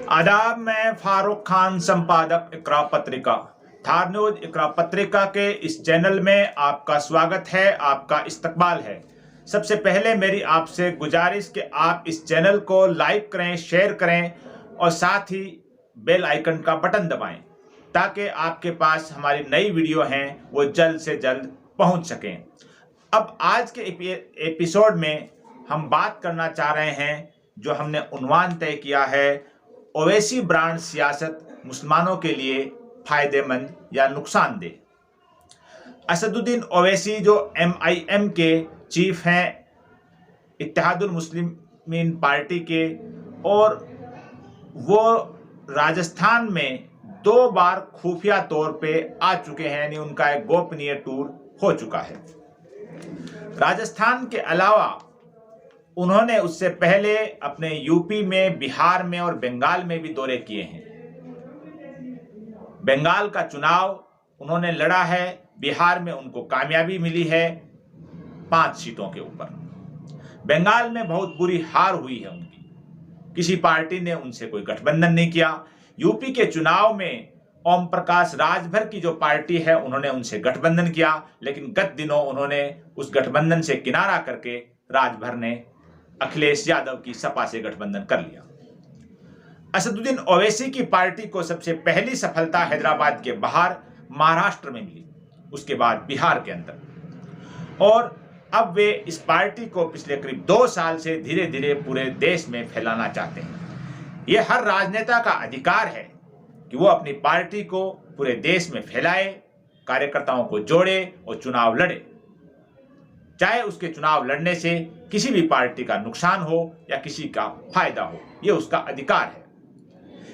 आदाब। मैं फारूक खान, संपादक इकरा पत्रिका। थार न्यूज इकरा पत्रिका के इस चैनल में आपका स्वागत है, आपका इस्तकबाल है। सबसे पहले मेरी आपसे गुजारिश कि आप इस चैनल को लाइक करें, शेयर करें और साथ ही बेल आइकन का बटन दबाएं ताकि आपके पास हमारी नई वीडियो हैं वो जल्द से जल्द पहुंच सकें। अब आज के एपिसोड में हम बात करना चाह रहे हैं, जो हमने उन्वान तय किया है, ओवैसी ब्रांड सियासत मुसलमानों के लिए फायदेमंद या नुकसानदेह। असदुद्दीन ओवैसी जो MIM के चीफ हैं, इत्तेहादुल मुस्लिमीन पार्टी के, और वो राजस्थान में 2 बार खुफिया तौर पे आ चुके हैं, यानी उनका एक गोपनीय टूर हो चुका है। राजस्थान के अलावा उन्होंने उससे पहले अपने यूपी में, बिहार में और बंगाल में भी दौरे किए हैं। बंगाल का चुनाव उन्होंने लड़ा है, बिहार में उनको कामयाबी मिली है 5 सीटों के ऊपर। बंगाल में बहुत बुरी हार हुई है उनकी, किसी पार्टी ने उनसे कोई गठबंधन नहीं किया। यूपी के चुनाव में ओम प्रकाश राजभर की जो पार्टी है, उन्होंने उनसे गठबंधन किया, लेकिन गत दिनों उन्होंने उस गठबंधन से किनारा करके राजभर ने अखिलेश यादव की सपा से गठबंधन कर लिया। असदुद्दीन ओवैसी की पार्टी को सबसे पहली सफलता हैदराबाद के बाहर महाराष्ट्र में मिली, उसके बाद बिहार के अंदर, और अब वे इस पार्टी को पिछले करीब 2 साल से धीरे धीरे पूरे देश में फैलाना चाहते हैं। यह हर राजनेता का अधिकार है कि वो अपनी पार्टी को पूरे देश में फैलाए, कार्यकर्ताओं को जोड़े और चुनाव लड़े, चाहे उसके चुनाव लड़ने से किसी भी पार्टी का नुकसान हो या किसी का फायदा हो, यह उसका अधिकार है।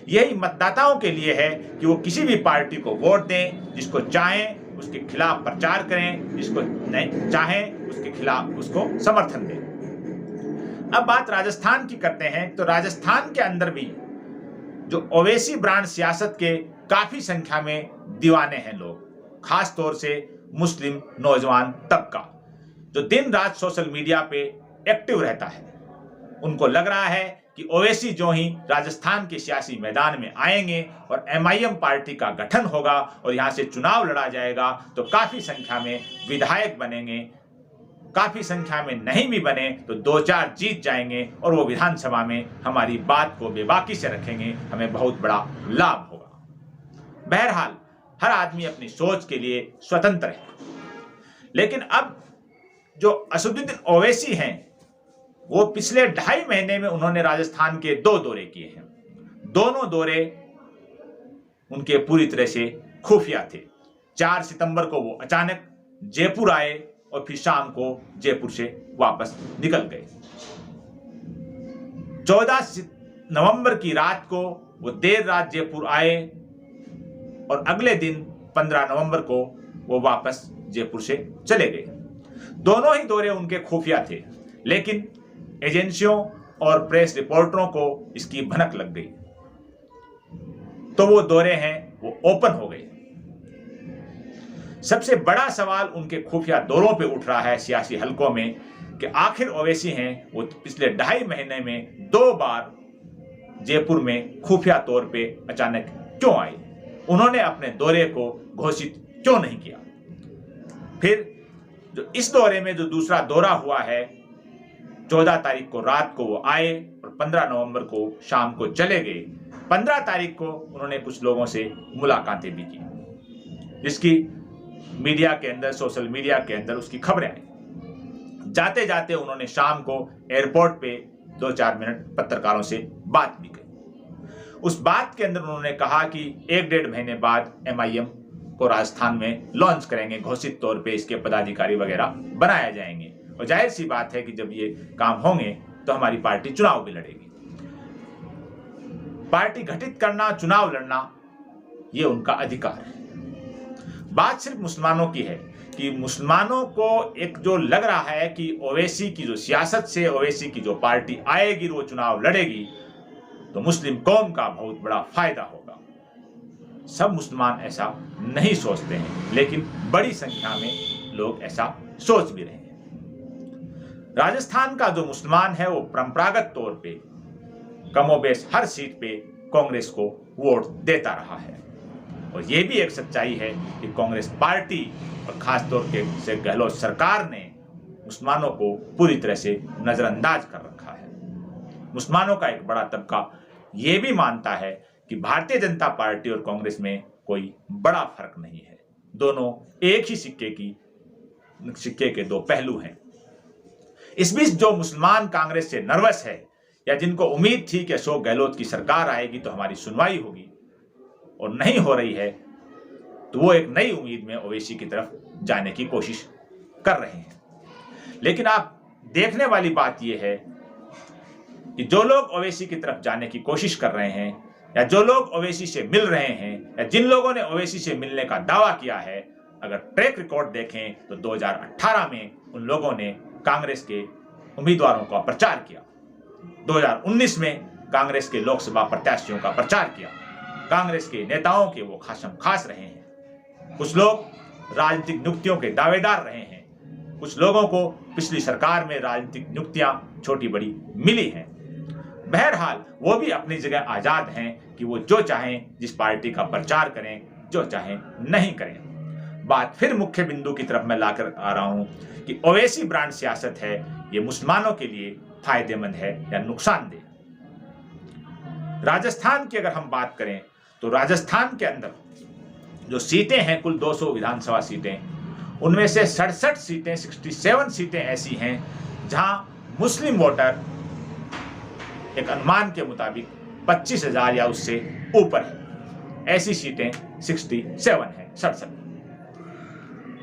यही मतदाताओं के लिए है कि वो किसी भी पार्टी को वोट दें, जिसको चाहें उसके खिलाफ प्रचार करें, जिसको नहीं चाहें उसके खिलाफ उसको समर्थन दें। अब बात राजस्थान की करते हैं, तो राजस्थान के अंदर भी जो ओवैसी ब्रांड सियासत के काफी संख्या में दीवाने हैं लोग, खास तौर से मुस्लिम नौजवान तबका, जो दिन रात सोशल मीडिया पे एक्टिव रहता है। उनको लग रहा है कि ओवैसी जो ही राजस्थान के सियासी मैदान में आएंगे और MIM पार्टी का गठन होगा और यहाँ से चुनाव लड़ा जाएगा, तो काफी संख्या में विधायक बनेंगे, काफी संख्या में नहीं भी बने तो 2-4 जीत जाएंगे और वो विधानसभा में हमारी बात को बेबाकी से रखेंगे, हमें बहुत बड़ा लाभ होगा। बहरहाल हर आदमी अपनी सोच के लिए स्वतंत्र है, लेकिन अब जो असदुद्दीन ओवैसी हैं, वो पिछले 2.5 महीने में उन्होंने राजस्थान के 2 दौरे किए हैं। दोनों दौरे उनके पूरी तरह से खुफिया थे। 4 सितंबर को वो अचानक जयपुर आए और फिर शाम को जयपुर से वापस निकल गए। 14 नवंबर की रात को वो देर रात जयपुर आए और अगले दिन 15 नवंबर को वो वापस जयपुर से चले गए। दोनों ही दौरे उनके खुफिया थे, लेकिन एजेंसियों और प्रेस रिपोर्टरों को इसकी भनक लग गई, तो वो दौरे हैं वो ओपन हो गए। सबसे बड़ा सवाल उनके खुफिया दौरों पे उठ रहा है सियासी हलकों में कि आखिर ओवैसी हैं वो पिछले 2.5 महीने में 2 बार जयपुर में खुफिया तौर पे अचानक क्यों आए, उन्होंने अपने दौरे को घोषित क्यों नहीं किया। फिर जो इस दौरे में जो दूसरा दौरा हुआ है, 14 तारीख को रात को वो आए और 15 नवंबर को शाम को चले गए। 15 तारीख को उन्होंने कुछ लोगों से मुलाकातें भी की, जिसकी मीडिया के अंदर, सोशल मीडिया के अंदर उसकी खबरें आई। जाते जाते उन्होंने शाम को एयरपोर्ट पे 2-4 मिनट पत्रकारों से बात भी की। उस बात के अंदर उन्होंने कहा कि 1-1.5 महीने बाद MIM को राजस्थान में लॉन्च करेंगे, घोषित तौर पे इसके पदाधिकारी वगैरह बनाए जाएंगे, और जाहिर सी बात है कि जब ये काम होंगे तो हमारी पार्टी चुनाव भी लड़ेगी। पार्टी गठित करना, चुनाव लड़ना, ये उनका अधिकार है। बात सिर्फ मुसलमानों की है कि मुसलमानों को एक जो लग रहा है कि ओवैसी की जो सियासत से, ओवैसी की जो पार्टी आएगी, वो चुनाव लड़ेगी, तो मुस्लिम कौम का बहुत बड़ा फायदा होगा। सब मुसलमान ऐसा नहीं सोचते हैं, लेकिन बड़ी संख्या में लोग ऐसा सोच भी रहे हैं। राजस्थान का जो मुसलमान है वो परंपरागत तौर पे कमोबेश हर सीट पे कांग्रेस को वोट देता रहा है। और ये भी एक सच्चाई है कि कांग्रेस पार्टी और खासतौर से गहलोत सरकार ने मुसलमानों को पूरी तरह से नजरअंदाज कर रखा है। मुसलमानों का एक बड़ा तबका ये भी मानता है कि भारतीय जनता पार्टी और कांग्रेस में कोई बड़ा फर्क नहीं है, दोनों एक ही सिक्के के दो पहलू हैं। इस बीच जो मुसलमान कांग्रेस से नर्वस है या जिनको उम्मीद थी कि अशोक गहलोत की सरकार आएगी तो हमारी सुनवाई होगी और नहीं हो रही है, तो वो एक नई उम्मीद में ओवैसी की तरफ जाने की कोशिश कर रहे हैं। लेकिन आप देखने वाली बात यह है कि जो लोग ओवैसी की तरफ जाने की कोशिश कर रहे हैं या जो लोग ओवैसी से मिल रहे हैं या जिन लोगों ने ओवैसी से मिलने का दावा किया है, अगर ट्रैक रिकॉर्ड देखें तो 2018 में उन लोगों ने कांग्रेस के उम्मीदवारों का प्रचार किया, 2019 में कांग्रेस के लोकसभा प्रत्याशियों का प्रचार किया, कांग्रेस के नेताओं के वो खासम खास रहे हैं। कुछ लोग राजनीतिक नियुक्तियों के दावेदार रहे हैं, कुछ लोगों को पिछली सरकार में राजनीतिक नियुक्तियां छोटी बड़ी मिली हैं। बहरहाल वो भी अपनी जगह आजाद हैं कि वो जो चाहें जिस पार्टी का प्रचार करें, जो चाहें नहीं करें। बात फिर मुख्य बिंदु की तरफ मैं लाकर आ रहा हूं कि ओवैसी ब्रांड सियासत है, ये मुसलमानों के लिए फायदेमंद है या नुकसानदेह। राजस्थान की अगर हम बात करें तो राजस्थान के अंदर जो सीटें हैं, कुल 200 विधानसभा सीटें, उनमें से 67 सीटें 67 सीटें ऐसी हैं जहां मुस्लिम वोटर एक अनुमान के मुताबिक 25,000 या उससे ऊपर है। ऐसी सीटें 67 हैं, 67।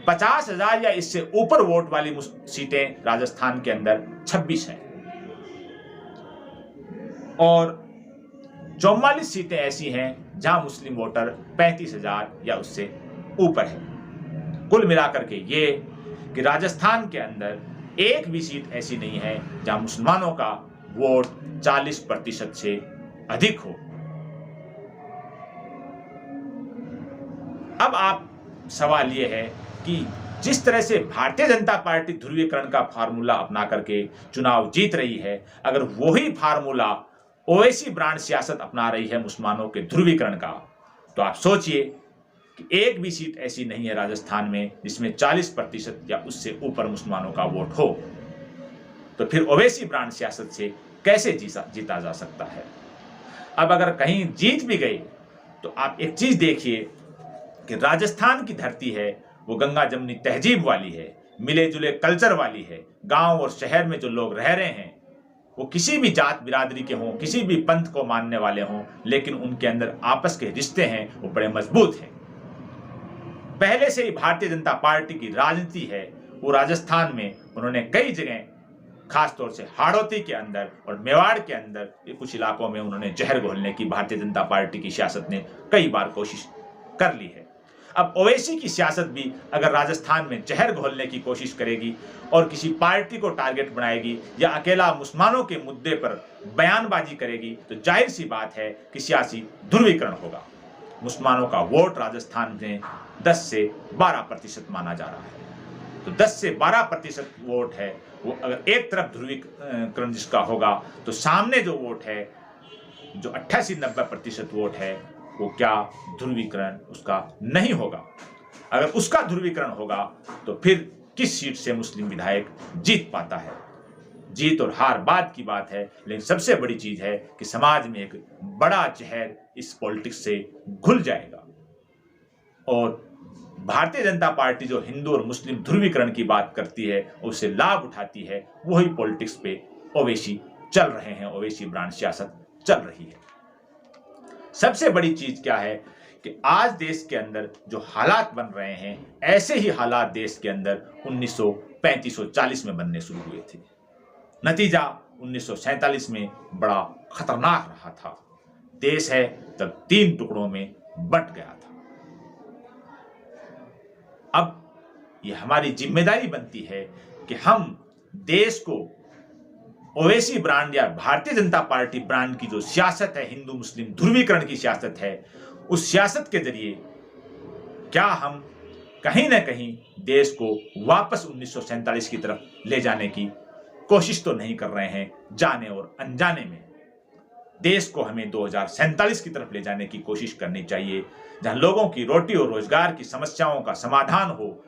50,000 या इससे ऊपर वोट वाली सीटें राजस्थान के अंदर 26 हैं और 44 सीटें ऐसी हैं जहां मुस्लिम वोटर 35,000 या उससे ऊपर है। कुल मिलाकर के ये कि राजस्थान के अंदर एक भी सीट ऐसी नहीं है जहां मुसलमानों का वोट 40% से अधिक हो। अब आप सवाल यह है कि जिस तरह से भारतीय जनता पार्टी ध्रुवीकरण का फार्मूला अपना करके चुनाव जीत रही है, अगर वही फार्मूला ओवैसी ब्रांड सियासत अपना रही है मुसलमानों के ध्रुवीकरण का, तो आप सोचिए कि एक भी सीट ऐसी नहीं है राजस्थान में जिसमें 40% या उससे ऊपर मुसलमानों का वोट हो। तो फिर ओवैसी ब्रांड सियासत से कैसे जीता जा सकता है। अब अगर कहीं जीत भी गई तो आप एक चीज देखिए कि राजस्थान की धरती है वो गंगा जमुनी तहजीब वाली है, मिले जुले कल्चर वाली है। गांव और शहर में जो लोग रह रहे हैं वो किसी भी जात बिरादरी के हों, किसी भी पंथ को मानने वाले हों, लेकिन उनके अंदर आपस के रिश्ते हैं वो बड़े मजबूत हैं। पहले से ही भारतीय जनता पार्टी की राजनीति है वो राजस्थान में उन्होंने कई जगह, खासतौर से हाड़ौती के अंदर और मेवाड़ के अंदर कुछ इलाकों में उन्होंने जहर घोलने की भारतीय जनता पार्टी की सियासत ने कई बार कोशिश कर ली है। अब ओवैसी की सियासत भी अगर राजस्थान में जहर घोलने की कोशिश करेगी और किसी पार्टी को टारगेट बनाएगी या अकेला मुसलमानों के मुद्दे पर बयानबाजी करेगी, तो जाहिर सी बात है कि सियासी ध्रुवीकरण होगा। मुसलमानों का वोट राजस्थान में 10 से 12% माना जा रहा है, तो 10 से 12% वोट है वो अगर एक तरफ ध्रुवीकरण जिसका होगा, तो सामने जो वोट है जो 88-90% वोट है वो क्या ध्रुवीकरण उसका नहीं होगा। अगर उसका ध्रुवीकरण होगा तो फिर किस सीट से मुस्लिम विधायक जीत पाता है। जीत और हार बाद की बात है, लेकिन सबसे बड़ी चीज है कि समाज में एक बड़ा जहर इस पॉलिटिक्स से घुल जाएगा और भारतीय जनता पार्टी जो हिंदू और मुस्लिम ध्रुवीकरण की बात करती है, उससे लाभ उठाती है, वही पॉलिटिक्स पे ओवैसी चल रहे हैं, ओवैसी ब्रांड सियासत चल रही है। सबसे बड़ी चीज क्या है कि आज देश के अंदर जो हालात बन रहे हैं, ऐसे ही हालात देश के अंदर 1935-40 में बनने शुरू हुए थे। नतीजा 1947 में बड़ा खतरनाक रहा था। देश है तब 3 टुकड़ों में बंट गया था। अब यह हमारी जिम्मेदारी बनती है कि हम देश को ओवैसी ब्रांड या भारतीय जनता पार्टी ब्रांड की जो सियासत है, हिंदू मुस्लिम ध्रुवीकरण की सियासत है, उस सियासत के जरिए क्या हम कहीं ना कहीं देश को वापस 1947 की तरफ ले जाने की कोशिश तो नहीं कर रहे हैं, जाने और अनजाने में। देश को हमें 2047 की तरफ ले जाने की कोशिश करनी चाहिए, जहां लोगों की रोटी और रोजगार की समस्याओं का समाधान हो,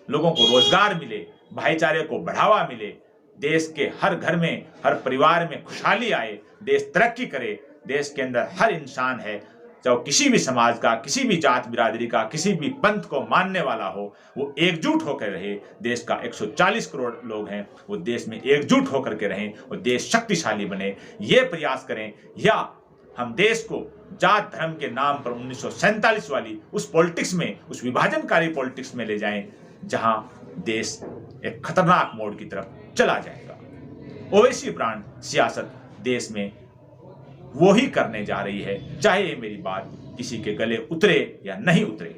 लोगों को रोजगार मिले, भाईचारे को बढ़ावा मिले, देश के हर घर में, हर परिवार में खुशहाली आए, देश तरक्की करे, देश के अंदर हर इंसान है, चाहे किसी भी समाज का, किसी भी जात बिरादरी का, किसी भी पंथ को मानने वाला हो, वो एकजुट होकर रहे। देश का 140 करोड़ लोग हैं, वो देश में एकजुट होकर के रहें और देश शक्तिशाली बने, ये प्रयास करें। या हम देश को जात धर्म के नाम पर 1947 वाली उस पॉलिटिक्स में, उस विभाजनकारी पॉलिटिक्स में ले जाएं, जहां देश एक खतरनाक मोड़ की तरफ चला जाएगा। ओवैसी ब्रांड सियासत देश में वो ही करने जा रही है, चाहे ये मेरी बात किसी के गले उतरे या नहीं उतरे।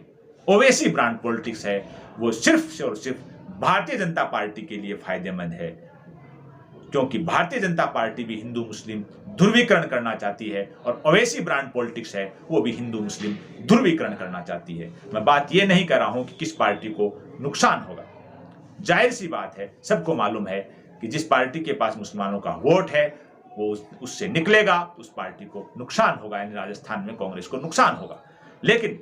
ओवैसी ब्रांड पॉलिटिक्स है, वो सिर्फ और सिर्फ भारतीय जनता पार्टी के लिए फायदेमंद है, क्योंकि भारतीय जनता पार्टी भी हिंदू मुस्लिम ध्रुवीकरण करना चाहती है और ओवैसी ब्रांड पॉलिटिक्स है, वो भी हिंदू मुस्लिम ध्रुवीकरण करना चाहती है। मैं बात ये नहीं कर रहा हूं कि किस पार्टी को नुकसान होगा। जाहिर सी बात है, सबको मालूम है कि जिस पार्टी के पास मुसलमानों का वोट है वो उससे निकलेगा, उस पार्टी को नुकसान होगा, यानी राजस्थान में कांग्रेस को नुकसान होगा। लेकिन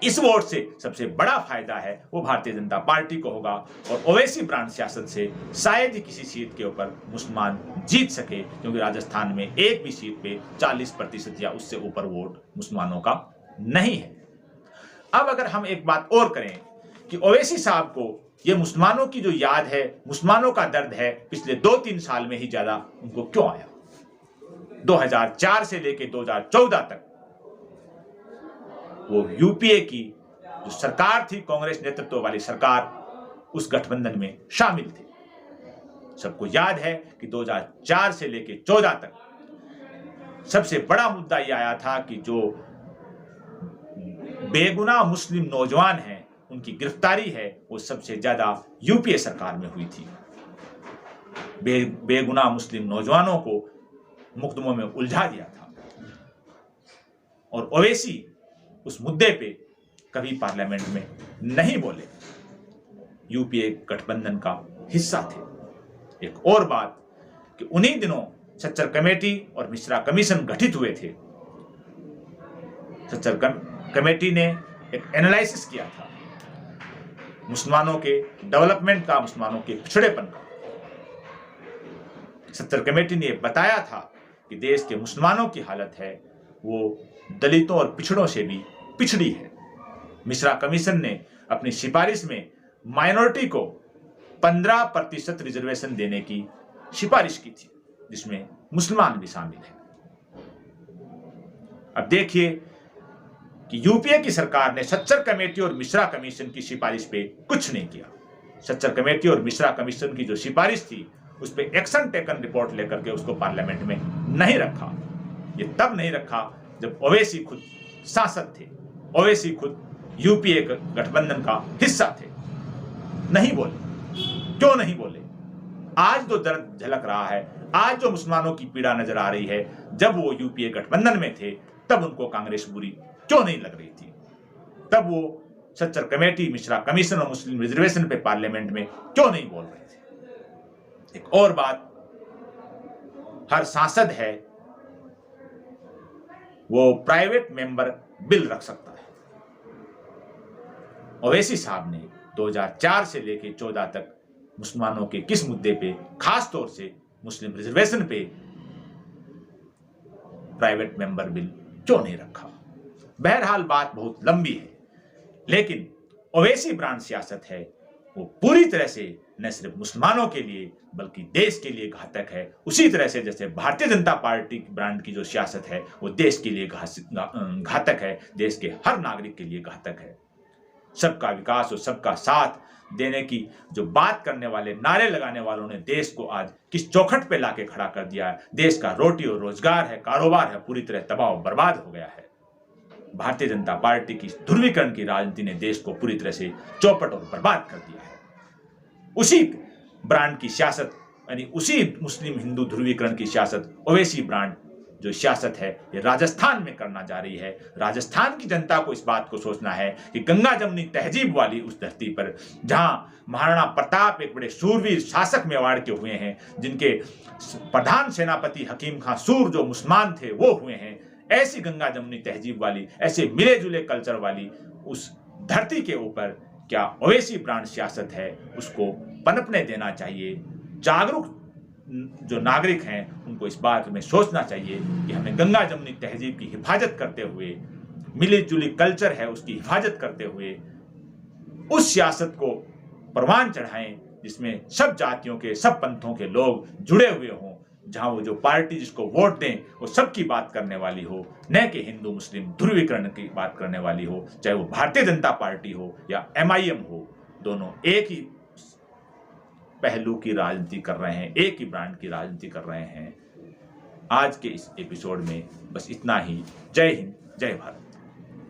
इस वोट से सबसे बड़ा फायदा है वो भारतीय जनता पार्टी को होगा और ओवैसी ब्रांड सियासत से शायद ही किसी सीट के ऊपर मुसलमान जीत सके, क्योंकि राजस्थान में एक भी सीट पे 40% या उससे ऊपर वोट मुसलमानों का नहीं है। अब अगर हम एक बात और करें कि ओवैसी साहब को ये मुसलमानों की जो याद है, मुसलमानों का दर्द है, पिछले 2-3 साल में ही ज्यादा उनको क्यों आया? 2004 से लेकर 2014 तक वो यूपीए की जो सरकार थी, कांग्रेस नेतृत्व वाली सरकार, उस गठबंधन में शामिल थे। सबको याद है कि 2004 से लेकर 14 तक सबसे बड़ा मुद्दा यह आया था कि जो बेगुनाह मुस्लिम नौजवान हैं, उनकी गिरफ्तारी है, वो सबसे ज्यादा यूपीए सरकार में हुई थी। बेगुनाह मुस्लिम नौजवानों को मुकदमों में उलझा दिया था और ओवैसी उस मुद्दे पे कभी पार्लियामेंट में नहीं बोले, यूपीए गठबंधन का हिस्सा थे। एक और बात कि उन्हीं दिनों सच्चर कमेटी और मिश्रा कमीशन गठित हुए थे। सच्चर कमेटी ने एक एनालिसिस किया था मुसलमानों के डेवलपमेंट का, मुसलमानों के पिछड़ेपन का। सच्चर कमेटी ने बताया था कि देश के मुसलमानों की हालत है वो दलितों और पिछड़ों से भी पिछड़ी है। मिश्रा कमीशन ने अपनी सिफारिश में माइनॉरिटी को 15% रिजर्वेशन देने की सिफारिश की थी, जिसमें मुसलमान भी शामिल है। अब देखिए कि यूपीए की सरकार ने सच्चर कमेटी और मिश्रा कमीशन की सिफारिश पे कुछ नहीं किया। सच्चर कमेटी और मिश्रा कमीशन की जो सिफारिश थी उस पर एक्शन टेकन रिपोर्ट लेकर के उसको पार्लियामेंट में नहीं रखा। ये तब नहीं रखा जब ओवैसी खुद सांसद थे, ओवैसी खुद यूपीए गठबंधन का हिस्सा थे। नहीं बोले। क्यों नहीं बोले? आज जो दर्द झलक रहा है, आज जो मुसलमानों की पीड़ा नजर आ रही है, जब वो यूपीए गठबंधन में थे तब उनको कांग्रेस बुरी क्यों नहीं लग रही थी? तब वो सच्चर कमेटी, मिश्रा कमीशन और मुस्लिम रिजर्वेशन पे पार्लियामेंट में क्यों नहीं बोल रहे थे? एक और बात, हर सांसद है वो प्राइवेट मेंबर बिल रख सकता है। ओवैसी साहब ने 2004 से लेकर 14 तक मुसलमानों के किस मुद्दे पे, खास तौर से मुस्लिम रिजर्वेशन पे प्राइवेट मेंबर बिल क्यों नहीं रखा? बहरहाल बात बहुत लंबी है, लेकिन ओवैसी ब्रांड सियासत है वो पूरी तरह से न सिर्फ मुसलमानों के लिए बल्कि देश के लिए घातक है। उसी तरह से जैसे भारतीय जनता पार्टी ब्रांड की जो सियासत है वो देश के लिए घातक है, देश के हर नागरिक के लिए घातक है। सबका विकास और सबका साथ देने की जो बात करने वाले, नारे लगाने वालों ने देश को आज किस चौखट पे लाके खड़ा कर दिया है। देश का रोटी और रोजगार है, कारोबार है, पूरी तरह तबाह और बर्बाद हो गया है। भारतीय जनता पार्टी की ध्रुवीकरण की राजनीति ने देश को पूरी तरह से चौपट और बर्बाद कर दिया है। उसी ब्रांड की सियासत, यानी उसी मुस्लिम हिंदू ध्रुवीकरण की सियासत ओवैसी ब्रांड जो सियासत है ये राजस्थान में करना जा रही है। राजस्थान की जनता को इस बात को सोचना है कि गंगा जमुनी तहजीब वाली उस धरती पर जहां महाराणा प्रताप एक बड़े शूरवीर शासक मेवाड़ के हुए हैं, जिनके प्रधान सेनापति हकीम खां सूर जो मुसलमान थे वो हुए हैं, ऐसी गंगा जमुनी तहजीब वाली, ऐसे मिले जुले कल्चर वाली उस धरती के ऊपर क्या ओवैसी ब्रांड सियासत है उसको पनपने देना चाहिए। जागरूक जो नागरिक हैं उनको इस बात में सोचना चाहिए कि हमें गंगा जमुनी तहजीब की हिफाजत करते हुए, मिली जुली कल्चर है उसकी हिफाजत करते हुए उस सियासत को परवान चढ़ाएं जिसमें सब जातियों के, सब पंथों के लोग जुड़े हुए हों, जहां वो जो पार्टी जिसको वोट दें वो सबकी बात करने वाली हो, न कि हिंदू मुस्लिम ध्रुवीकरण की बात करने वाली हो। चाहे वो भारतीय जनता पार्टी हो या MIM हो, दोनों एक ही पहलू की राजनीति कर रहे हैं, एक ही ब्रांड की राजनीति कर रहे हैं। आज के इस एपिसोड में बस इतना ही। जय हिंद, जय भारत।